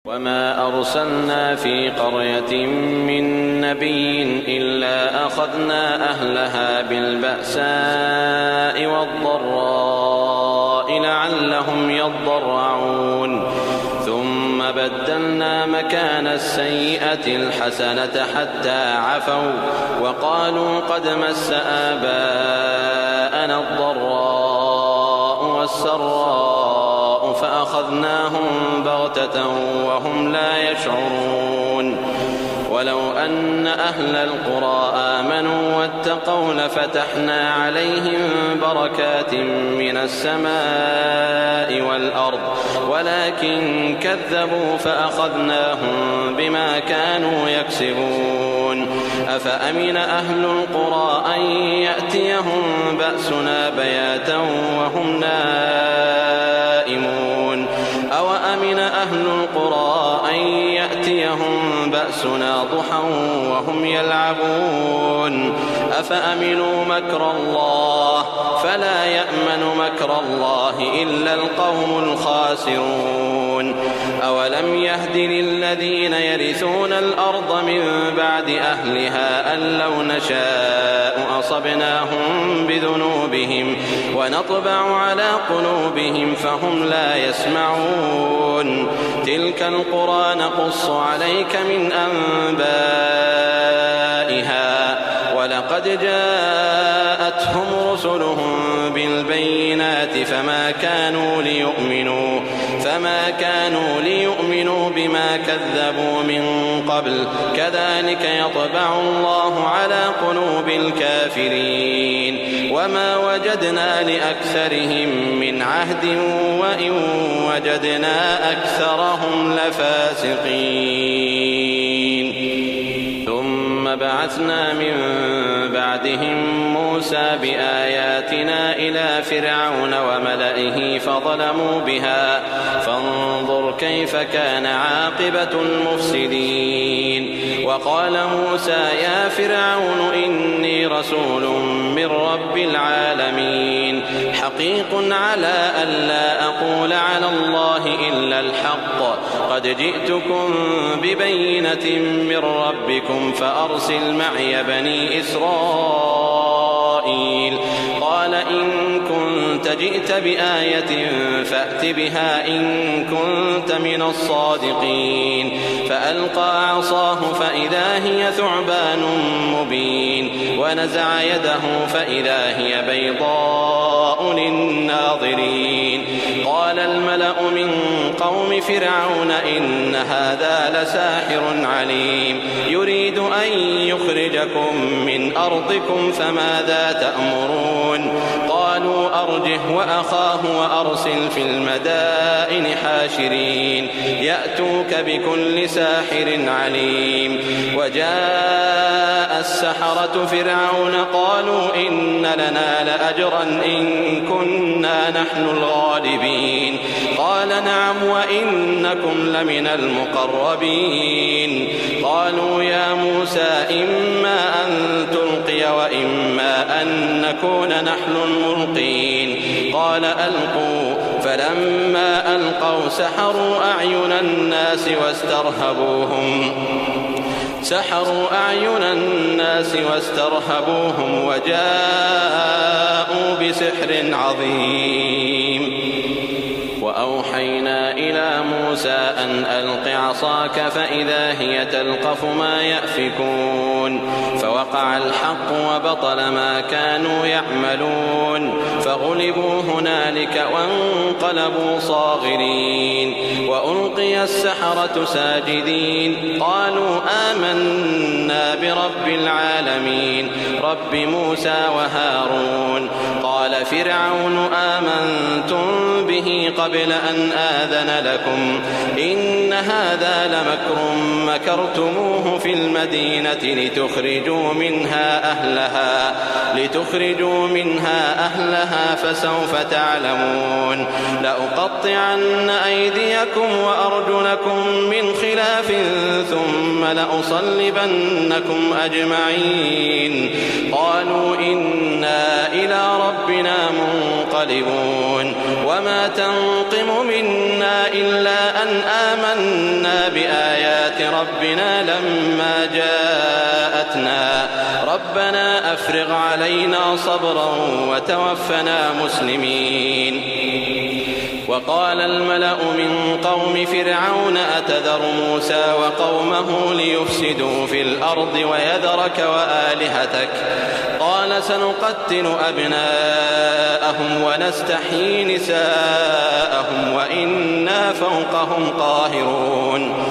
وما أرسلنا في قرية من نبي إلا أخذنا أهلها بالبأساء والضراء لعلهم يضرعون ثم بدلنا مكان السيئة الحسنة حتى عفوا وقالوا قد مس آباءنا الضراء والسراء فأخذناهم بغتة وهم لا يشعرون ولو أن أهل القرى آمنوا واتقوا لفتحنا عليهم بركات من السماء والأرض ولكن كذبوا فأخذناهم بما كانوا يكسبون أفأمن أهل القرى أن يأتيهم بأسنا بياتا وهم نائمون أوأمن أهل القرى أن يأتيهم بأسنا ضحى وهم يلعبون أفأمنوا مكر الله فلا يأمن مكر الله إلا القوم الخاسرون أولم يهد للذين يرثون الأرض من بعد أهلها أن لو نشاء أصبناهم بذنوبهم ونطبع على قلوبهم فهم لا يسمعون تلك القرى نقص عليك من أنبائها ولقد جاءتهم رسلهم بالبينات فما كانوا ليؤمنوا بما كذبوا من قبل كذلك يطبع الله على قلوب الكافرين وما وجدنا لأكثرهم من عهد وإن وجدنا أكثرهم لفاسقين ثم بعثنا من بعدهم موسى بآياتنا إلى فرعون وملئه فظلموا بها فانظر كيف كان عاقبة المفسدين وقال موسى يا فرعون إني رسول من رب العالمين حقيق على ألا أقول على الله إلا الحق قد جئتكم ببينة من ربكم فأرسل معي بني إسرائيل قال إن كنت جئت بآية فأت بها إن كنت من الصادقين فألقى عصاه فإذا هي ثعبان مبين ونزع يده فإذا هي بيضاء للناظرين قال الملأ من قوم فرعون إن هذا لساحر عليم يريد أن يخرجكم من أرضكم فماذا تأمرون قالوا أرجه وأخاه وأرسل في المدائن حاشرين يأتوك بكل ساحر عليم وجاء السحرة فرعون قالوا إن لنا لأجرا إن كنا نحن الغالبين قال نعم وإنكم لمن المقربين قالوا يا موسى إما أن تلقي وإما أن نكون نحن الملقين قال ألقوا فلما ألقوا سحروا أعين الناس واسترهبوهم وجاءوا بسحر عظيم وأوحينا إلى موسى أن ألق عصاك فإذا هي تلقف ما يأفكون فوقع الحق وبطل ما كانوا يعملون فغلبوا هنالك وانقلبوا صاغرين وألقي السحرة ساجدين قالوا آمنا برب العالمين رب موسى وهارون قال فرعون آمنتم به قبل أن آذن لكم إن هذا لمكر مكرتموه في المدينة لتخرجوا منها أهلها فسوف تعلمون لأقطعن أيديكم وأرجلكم من خلاف ثم لأصلبنكم أجمعين قالوا إنا إلى ربنا منقلبون وما تنقم منا إلا أن آمنا بآيات ربنا لما جاءتنا ربنا أفرغ علينا صبرا وتوفنا مسلمين. وقال الملأ من قوم فرعون أتذر موسى وقومه ليفسدوا في الأرض ويذرك وآلهتك قال سنقتل أبناءهم ونستحيي نساءهم وإنا فوقهم قاهرون.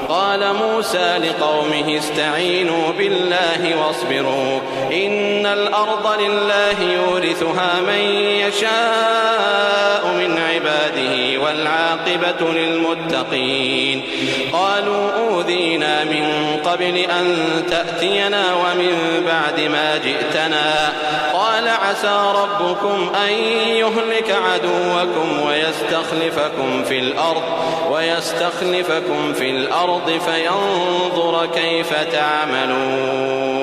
قال موسى لقومه استعينوا بالله واصبروا إن الأرض لله يورثها من يشاء من عباده والعاقبة للمتقين. قالوا أوذينا من قبل أن تأتينا ومن بعد ما جئتنا قال عسى ربكم أن يهلك عدوكم ويستخلفكم في الأرض فينظر كيف تعملون.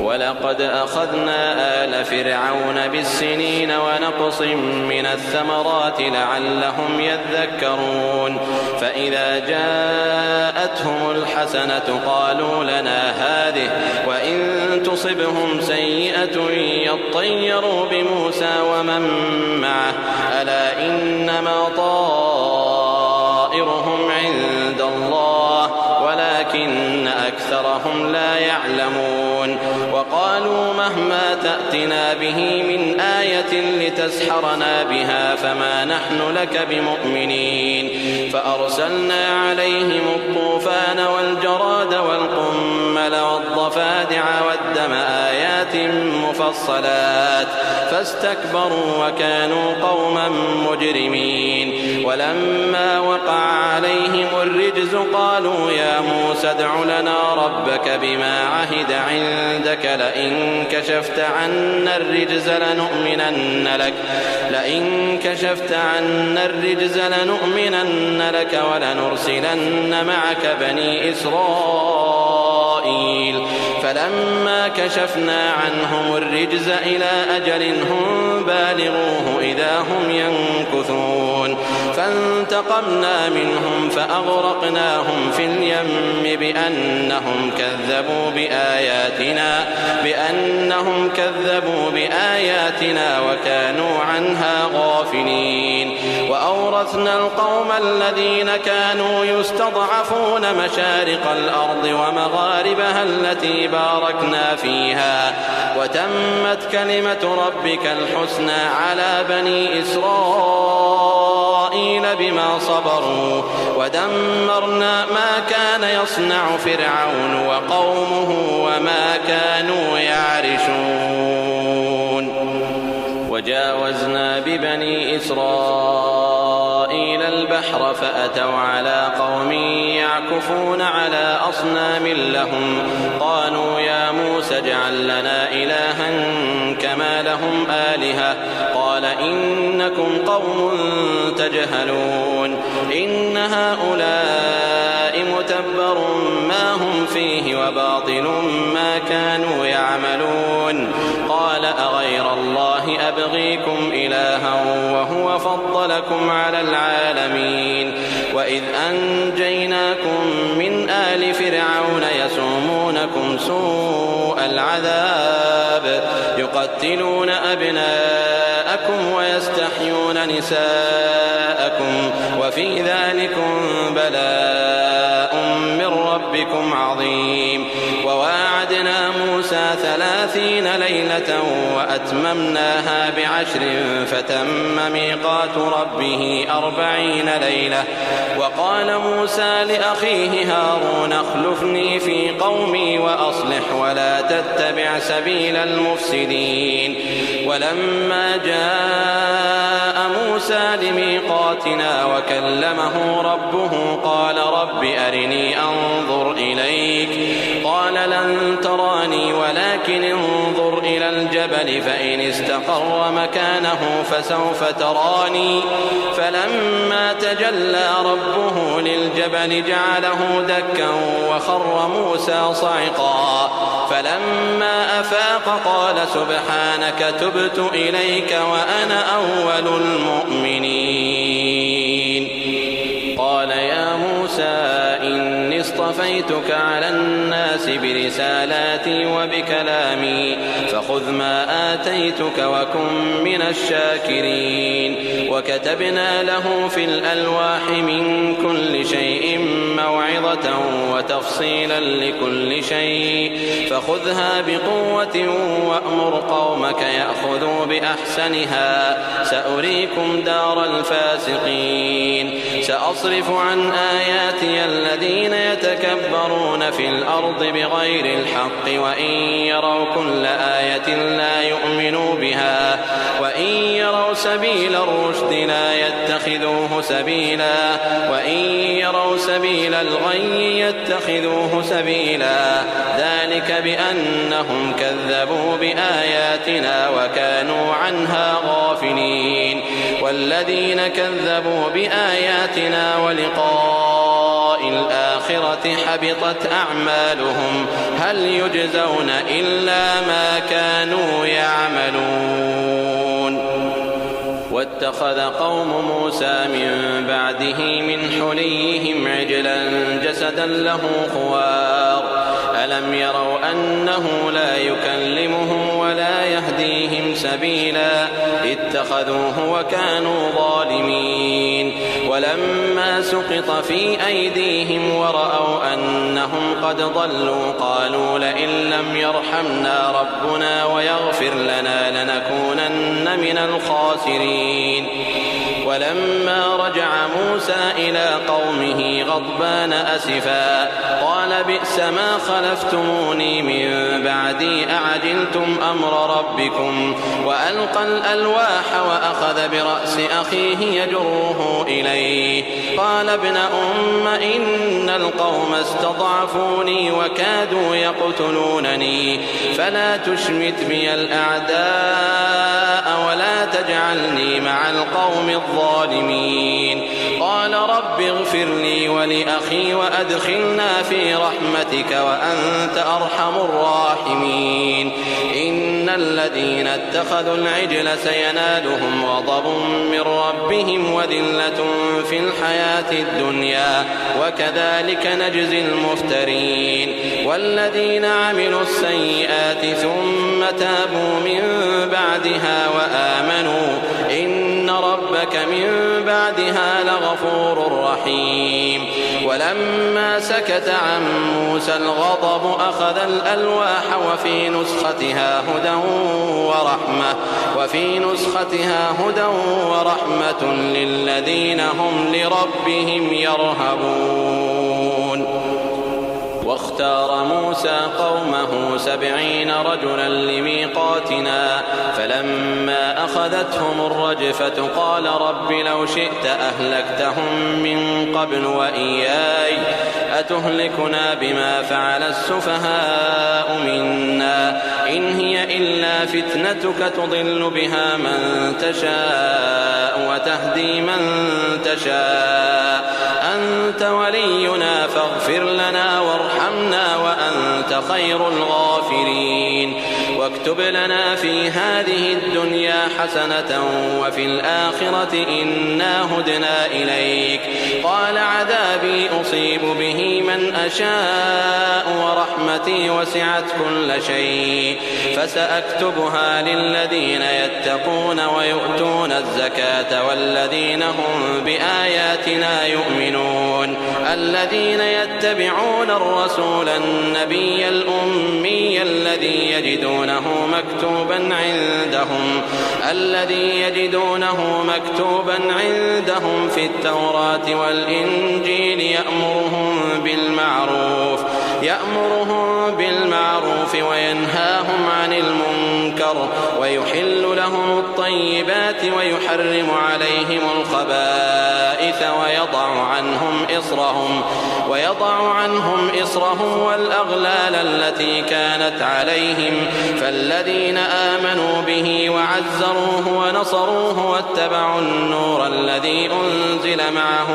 ولقد أخذنا آل فرعون بالسنين ونقص من الثمرات لعلهم يذكرون. فإذا جاءتهم الحسنة قالوا لنا هذه وإن تصبهم سيئة يطيروا بموسى ومن معه ألا إنما طائرهم عند الله ولكن أكثرهم لا يعلمون. وقالوا مهما تأتنا به من آية لتسحرنا بها فما نحن لك بمؤمنين. فأرسلنا عليهم الطوفان والجراد والقمل والضفادع والدم آيات مفصلات فاستكبروا وكانوا قوما مجرمين. ولما وقع عليهم الرجز قالوا يا موسى ادع لنا ربك بما عهد عندك لئن كشفت عنا الرجز لنؤمنن لك ولنرسلن معك بني إسرائيل. فلما كشفنا عنهم الرجز إلى أجل هم بالغوه إذا هم ينكثون. فانتقمنا منهم فأغرقناهم في اليم بأنهم كذبوا بآياتنا وكانوا عنها غافلين. وأورثنا القوم الذين كانوا يستضعفون مشارق الأرض ومغاربها التي باركنا فيها وتمت كلمة ربك الحسنى على بني إسرائيل بما صبروا ودمرنا ما كان يصنع فرعون وقومه وما كانوا يعرشون. وجاوزنا ببني إسرائيل البحر فأتوا على قوم يعكفون على أصنام لهم قالوا يا موسى اجعل لنا إلها كما لهم آلهة قال إنكم قوم تجهلون إن هؤلاء متبر ما هم فيه وباطل ما كانوا يعملون. قال أغير الله أبغيكم إلها وهو فضلكم على العالمين. وإذ أنجيناكم من آل فرعون يسومونكم سوء العذاب يقتلون أبناءكم ويستحيون نساءكم وفي ذلكم بلاء من ربكم عظيم. وواعدنا موسى 30 ليلة وأتممناها ب10 فتم ميقات ربه 40 ليلة. وقال موسى لأخيه هارون اخلفني في قومي وأصلح ولا تتبع سبيل المفسدين. ولما جاء موسى لميقاتنا وكلمه ربه قال رب أرني أنظر إليك قال لن تراني ولكن انظر إلى الجبل فإن استقر مكانه فسوف تراني. فلما تجلى ربه للجبل جعله دكا وخر موسى صعقا. فلما أفاق قال سبحانك تبت إليك وأنا أول المؤمنين. قال يا موسى إني اصطفيتك على الناس برسالاتي وبكلامي فخذ ما آتيتك وكن من الشاكرين. وكتبنا له في الألواح من كل شيء موعظة وتفصيلا لكل شيء فخذها بقوة وأمر قومك يأخذوا بأحسنها سأريكم دار الفاسقين. سأصرف عن آياتي الذين يتكبرون في الأرض بغير الحق وإن يروا كل آية لا يؤمنوا بها وإن يروا سبيل الرشد لا يتخذوه سبيلا وإن يروا سبيل الغي يتخذوه سبيلا ذلك بأنهم كذبوا بآياتنا وكانوا عنها غافلين. والذين كذبوا بآياتنا ولقاء الآخرة حبطت أعمالهم هل يجزون إلا ما كانوا يعملون. واتخذ قوم موسى من بعده من حليهم عجلا جسدا له خوار ألم يروا أنه لا يكلمهم ولا يهديهم سبيلا اتخذوه وكانوا ظالمين. ولما سقط في أيديهم ورأوا أنهم قد ضلوا قالوا لئن لم يرحمنا ربنا ويغفر لنا لنكونن من الخاسرين. ولما رجع موسى إلى قومه غضبان أسفا قال بئس ما خلفتموني من بعدي أعجلتم أمر ربكم وألقى الألواح وأخذ برأس أخيه يجره إليه قال ابن أم إن القوم استضعفوني وكادوا يقتلونني فلا تشمت بي الأعداء ولا تجعلني مع القوم الظالمين. قال رب اغفر لي ولأخي وأدخلنا في رحمتك وأنت أرحم الراحمين. إن الذين اتخذوا العجل سينالهم غضب من ربهم وذلة في الحياة الدنيا وكذلك نجزي المفترين. والذين عملوا السيئات ثم تابوا من بعدها وآمنوا إن ربك من بعدها لغفور رحيم. ولما سكت عن موسى الغضب أخذ الألواح وفي نسختها هدى ورحمة للذين هم لربهم يرهبون. واختار موسى قومه 70 رجلا لميقاتنا فلما أخذتهم الرجفة قال رب لو شئت أهلكتهم من قبل وإياي أتهلكنا بما فعل السفهاء منا إن هي إلا فتنتك تضل بها من تشاء وتهدي من تشاء أنت ولينا فاغفر لنا وارحمنا وأنت خير الغافرين. واكتب لنا في هذه الدنيا حسنة وفي الآخرة إنا هدنا إليك. قال عذابي أصيب به من أشاء ورحمتي وسعت كل شيء فسأكتبها للذين يتقون ويؤتون الزكاة والذين هم بآياتنا يؤمنون. الذين يتبعون الرسول النبي الأمي الذي يجدونه مكتوبا عندهم في التوراة والإنجيل يأمرهم بالمعروف وينهاهم عن المنكر ويحل لهم الطيبات ويحرم عليهم الخبائث ويضع عنهم إصرهم والأغلال التي كانت عليهم. فالذين آمنوا به وعزروه ونصروه واتبعوا النور الذي أنزل معه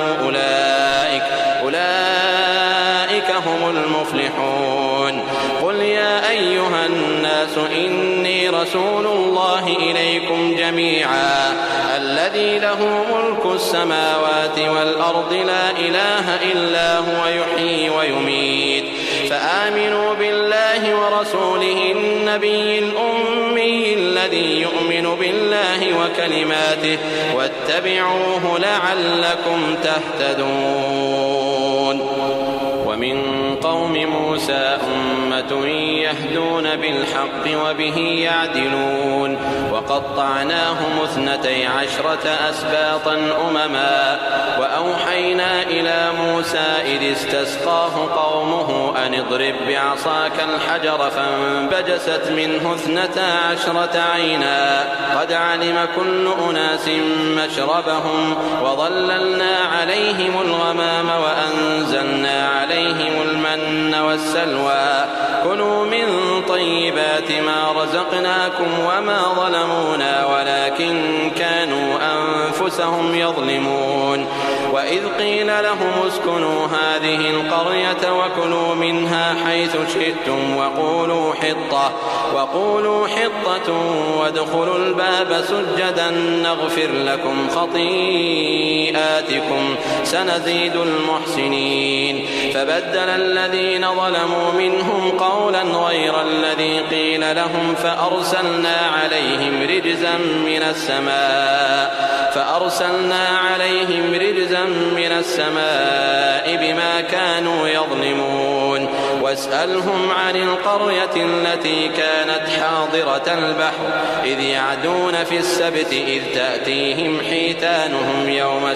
أولئك هم المفلحون. قل يا أيها الناس إني رسول الله إليكم جميعا الذي له ملك السماوات والأرض لا إله إلا هو يحيي ويميت فآمنوا بالله ورسوله النبي الأمي الذي يؤمن بالله وكلماته واتبعوه لعلكم تهتدون. ومن قوم موسى أمة يهدون بالحق وبه يعدلون وقطعناهم 12 أسباطا أمما وأوحينا إلى موسى إذ استسقاه قومه أن اضرب بعصاك الحجر فانبجست منه 12 عينا قد علم كل أناس مشربهم وظللنا عليهم الغمام وأنزلنا عليهم المن والسلوى كلوا من طيبات ما رزقناكم وما ظلمونا ولكن كانوا أنفسهم يظلمون. وإذ قيل لهم اسكنوا هذه القرية وكلوا منها حيث شئتم وقولوا حطة وادخلوا الباب سجدا نغفر لكم خطيئاتكم سنزيد المحسنين. فبدل الذين ظلموا منهم قولا غير الذي قيل لهم فأرسلنا عليهم رجزا من السماء بما كانوا يظلمون. واسألهم عن القرية التي كانت حاضرة البحر إذ يعدون في السبت إذ تأتيهم حيتانهم يوم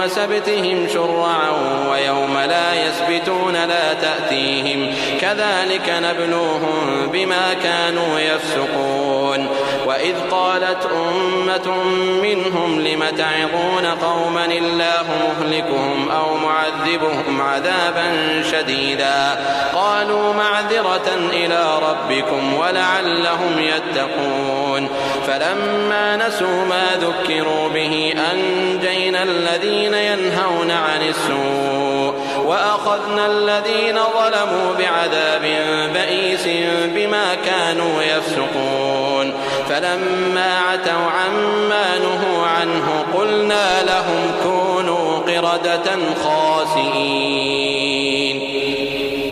سبتهم شرعا ويوم لا يسبتون لا تأتيهم كذلك نبلوهم بما كانوا يفسقون. وإذ قالت أمة منهم لم تعظون قوما الله مهلكهم أو معذبهم عذابا شديدا قالوا معذرة إلى ربكم ولعلهم يتقون. فلما نسوا ما ذكروا به أنجينا الذين ينهون عن السوء وأخذنا الذين ظلموا بعذاب بئيس بما كانوا يفسقون. فلما عتوا عما نهوا عنه قلنا لهم كونوا قردة خاسئين.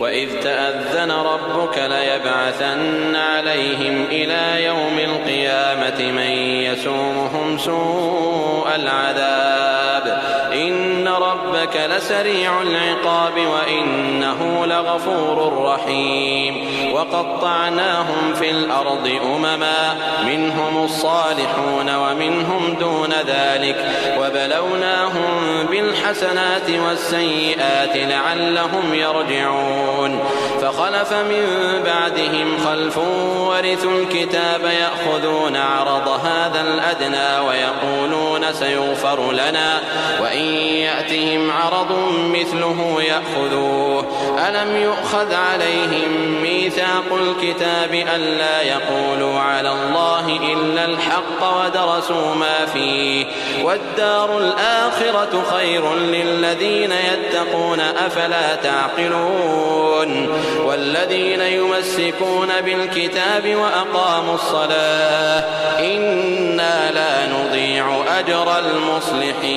وإذ تأذن ربك ليبعثن عليهم إلى يوم القيامة من يسومهم سوء العذاب إن ربك لسريع العقاب وإنه لغفور رحيم. وقطعناهم في الأرض أمما منهم الصالحون ومنهم دون ذلك وبلوناهم بالحسنات والسيئات لعلهم يرجعون. فخلف من بعدهم خلف ورثوا الكتاب يأخذون عرض هذا الأدنى ويقولون سيغفر لنا وإن يأتهم عرض مثله يأخذوه. ألم يؤخذ عليهم ميثاق الكتاب ألا يقولوا على الله إلا الحق ودرسوا ما فيه والدار الآخرة خير للذين يتقون أفلا تعقلون. والذين يمسكون بالكتاب وأقاموا الصلاة إنا لا نضيع أجر المصلحين.